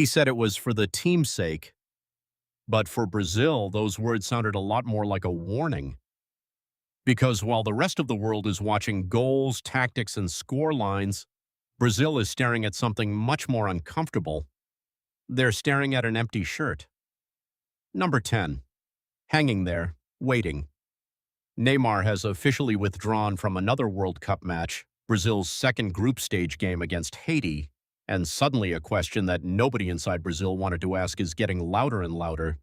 He said it was for the team's sake, but for Brazil, those words sounded a lot more like a warning. Because while the rest of the world is watching goals, tactics, and score lines, Brazil is staring at something much more uncomfortable. They're staring at an empty shirt. Number 10. Hanging there, waiting. Neymar has officially withdrawn from another World Cup match, Brazil's second group stage game against Haiti, and suddenly a question that nobody inside Brazil wanted to ask is getting louder and louder.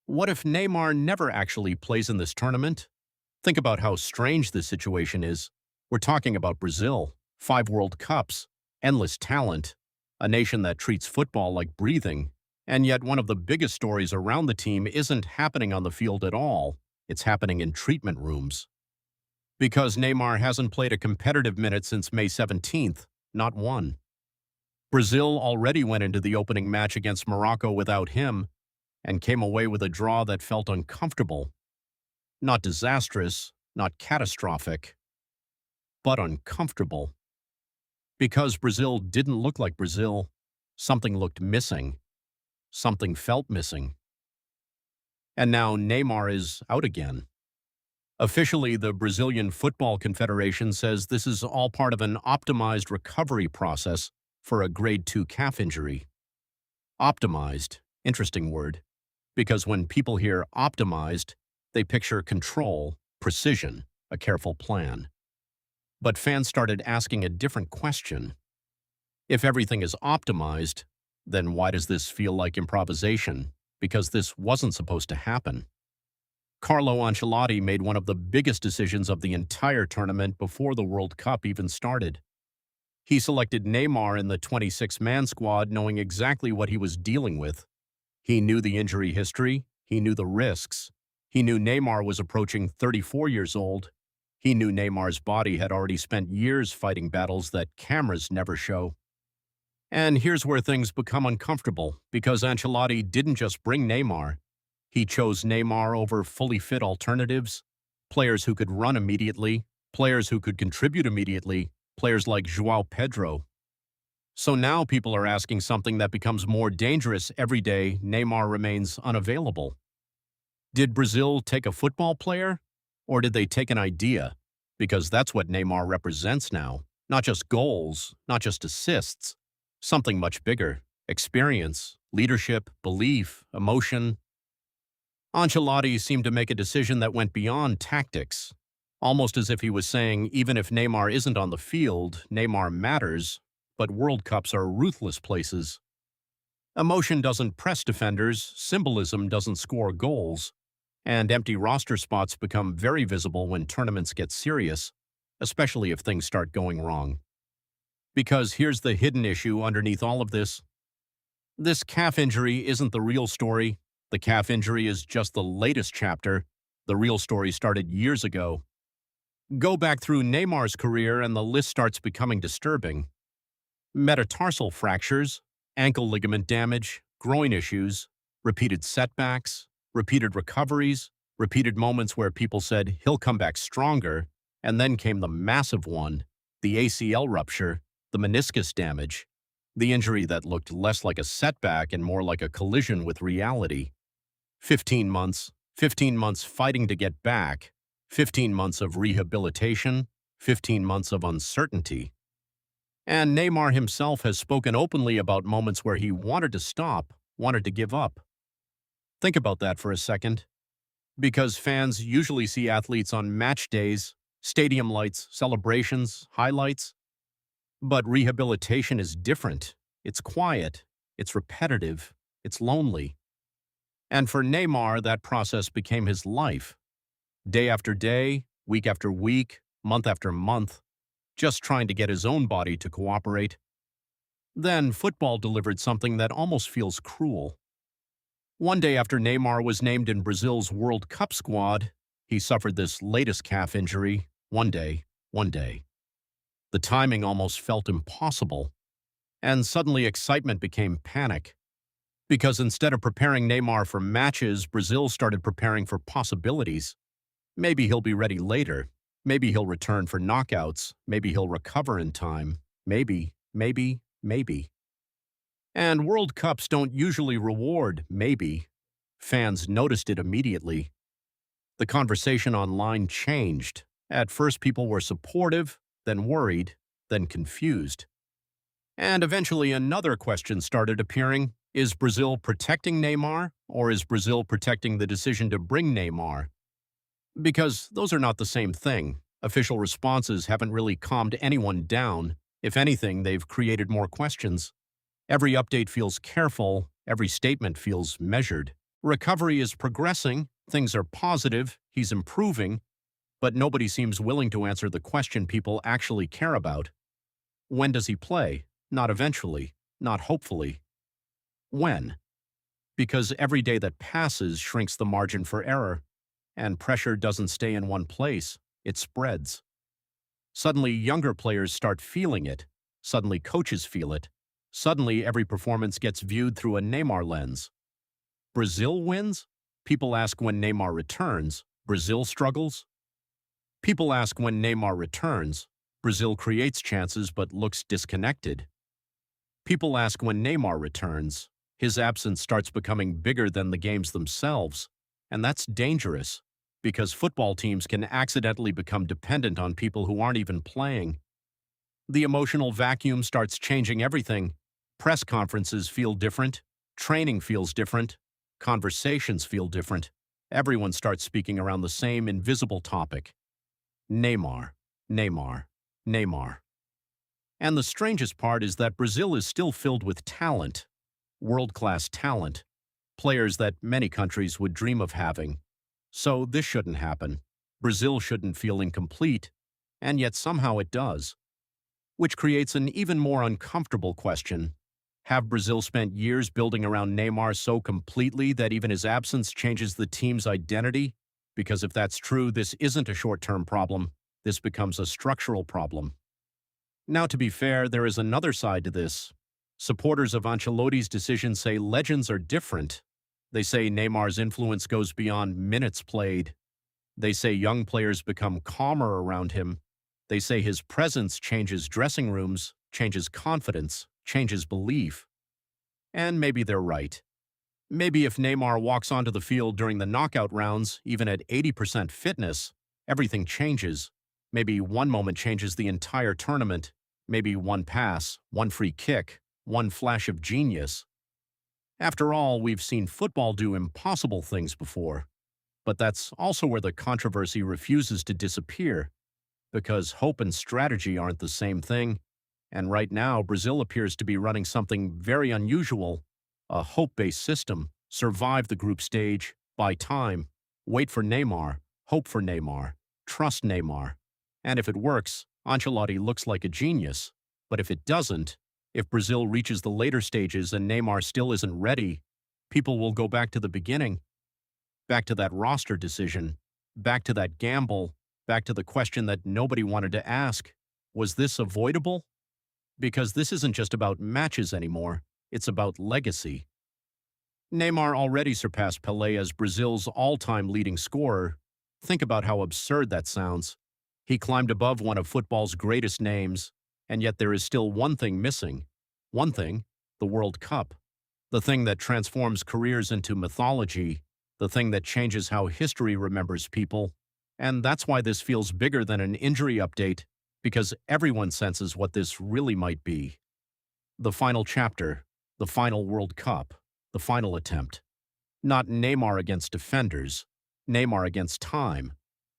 What if Neymar never actually plays in this tournament? Think about how strange this situation is. We're talking about Brazil, 5 World Cups, endless talent, a nation that treats football like breathing, and yet one of the biggest stories around the team isn't happening on the field at all. It's happening in treatment rooms. Because Neymar hasn't played a competitive minute since May 17th, not one. Brazil already went into the opening match against Morocco without him and came away with a draw that felt uncomfortable. Not disastrous, not catastrophic, but uncomfortable. Because Brazil didn't look like Brazil, something looked missing. Something felt missing. And now Neymar is out again. Officially, the Brazilian Football Confederation says this is all part of an optimized recovery process for a grade 2 calf injury. Optimized, interesting word, because when people hear optimized, they picture control, precision, a careful plan. But fans started asking a different question. If everything is optimized, then why does this feel like improvisation? Because this wasn't supposed to happen. Carlo Ancelotti made one of the biggest decisions of the entire tournament before the World Cup even started. He selected Neymar in the 26-man squad knowing exactly what he was dealing with. He knew the injury history, he knew the risks, he knew Neymar was approaching 34 years old, he knew Neymar's body had already spent years fighting battles that cameras never show. And here's where things become uncomfortable, because Ancelotti didn't just bring Neymar. He chose Neymar over fully fit alternatives, players who could run immediately, players who could contribute immediately, players like João Pedro. So now people are asking something that becomes more dangerous every day Neymar remains unavailable. Did Brazil take a football player, or did they take an idea? Because that's what Neymar represents now. Not just goals, not just assists, something much bigger. Experience, leadership, belief, emotion. Ancelotti seemed to make a decision that went beyond tactics, almost as if he was saying even if Neymar isn't on the field, Neymar matters, but World Cups are ruthless places. Emotion doesn't press defenders, symbolism doesn't score goals, and empty roster spots become very visible when tournaments get serious, especially if things start going wrong. Because here's the hidden issue underneath all of this. This calf injury isn't the real story. The calf injury is just the latest chapter. The real story started years ago. Go back through Neymar's career and the list starts becoming disturbing. Metatarsal fractures, ankle ligament damage, groin issues, repeated setbacks, repeated recoveries, repeated moments where people said he'll come back stronger, and then came the massive one, the ACL rupture, the meniscus damage, the injury that looked less like a setback and more like a collision with reality. 15 months fighting to get back, 15 months of rehabilitation, 15 months of uncertainty. And Neymar himself has spoken openly about moments where he wanted to stop, wanted to give up. Think about that for a second. Because fans usually see athletes on match days, stadium lights, celebrations, highlights. But rehabilitation is different. It's quiet, it's repetitive, it's lonely. And for Neymar, that process became his life. Day after day, week after week, month after month, just trying to get his own body to cooperate. Then football delivered something that almost feels cruel. One day after Neymar was named in Brazil's World Cup squad, he suffered this latest calf injury. One day. The timing almost felt impossible. And suddenly excitement became panic. Because instead of preparing Neymar for matches, Brazil started preparing for possibilities. Maybe he'll be ready later. Maybe he'll return for knockouts. Maybe he'll recover in time. Maybe. And World Cups don't usually reward maybe. Fans noticed it immediately. The conversation online changed. At first, people were supportive, then worried, then confused. And eventually, another question started appearing. Is Brazil protecting Neymar, or is Brazil protecting the decision to bring Neymar? Because those are not the same thing. Official responses haven't really calmed anyone down. If anything, they've created more questions. Every update feels careful, every statement feels measured. Recovery is progressing, things are positive, he's improving, but nobody seems willing to answer the question people actually care about. When does he play? Not eventually, not hopefully. When? Because every day that passes shrinks the margin for error, and pressure doesn't stay in one place, it spreads. Suddenly, younger players start feeling it. Suddenly, coaches feel it. Suddenly, every performance gets viewed through a Neymar lens. Brazil wins? People ask when Neymar returns. Brazil struggles? People ask when Neymar returns. Brazil creates chances but looks disconnected. People ask when Neymar returns. His absence starts becoming bigger than the games themselves. And that's dangerous, because football teams can accidentally become dependent on people who aren't even playing. The emotional vacuum starts changing everything. Press conferences feel different. Training feels different. Conversations feel different. Everyone starts speaking around the same invisible topic. Neymar, Neymar, Neymar. And the strangest part is that Brazil is still filled with talent. World-class talent. Players that many countries would dream of having. So this shouldn't happen. Brazil shouldn't feel incomplete. And yet somehow it does. Which creates an even more uncomfortable question. Have Brazil spent years building around Neymar so completely that even his absence changes the team's identity? Because if that's true, this isn't a short-term problem. This becomes a structural problem. Now, to be fair, there is another side to this. Supporters of Ancelotti's decision say legends are different. They say Neymar's influence goes beyond minutes played. They say young players become calmer around him. They say his presence changes dressing rooms, changes confidence, changes belief. And maybe they're right. Maybe if Neymar walks onto the field during the knockout rounds, even at 80% fitness, everything changes. Maybe one moment changes the entire tournament. Maybe one pass, one free kick, one flash of genius. After all, we've seen football do impossible things before. But that's also where the controversy refuses to disappear. Because hope and strategy aren't the same thing. And right now, Brazil appears to be running something very unusual. A hope-based system. Survive the group stage, buy time, wait for Neymar, hope for Neymar, trust Neymar. And if it works, Ancelotti looks like a genius. But if it doesn't, if Brazil reaches the later stages and Neymar still isn't ready, people will go back to the beginning. Back to that roster decision. Back to that gamble. Back to the question that nobody wanted to ask. Was this avoidable? Because this isn't just about matches anymore. It's about legacy. Neymar already surpassed Pelé as Brazil's all-time leading scorer. Think about how absurd that sounds. He climbed above one of football's greatest names, and yet there is still one thing missing. One thing, the World Cup. The thing that transforms careers into mythology. The thing that changes how history remembers people. And that's why this feels bigger than an injury update, because everyone senses what this really might be. The final chapter, the final World Cup, the final attempt. Not Neymar against defenders, Neymar against time,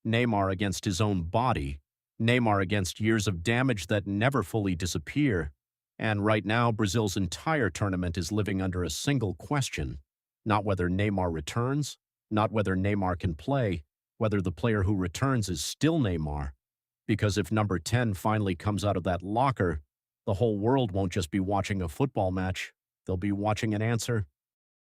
Neymar against his own body, Neymar against years of damage that never fully disappear. And right now, Brazil's entire tournament is living under a single question. Not whether Neymar returns, not whether Neymar can play, whether the player who returns is still Neymar. Because if number 10 finally comes out of that locker, the whole world won't just be watching a football match, they'll be watching an answer.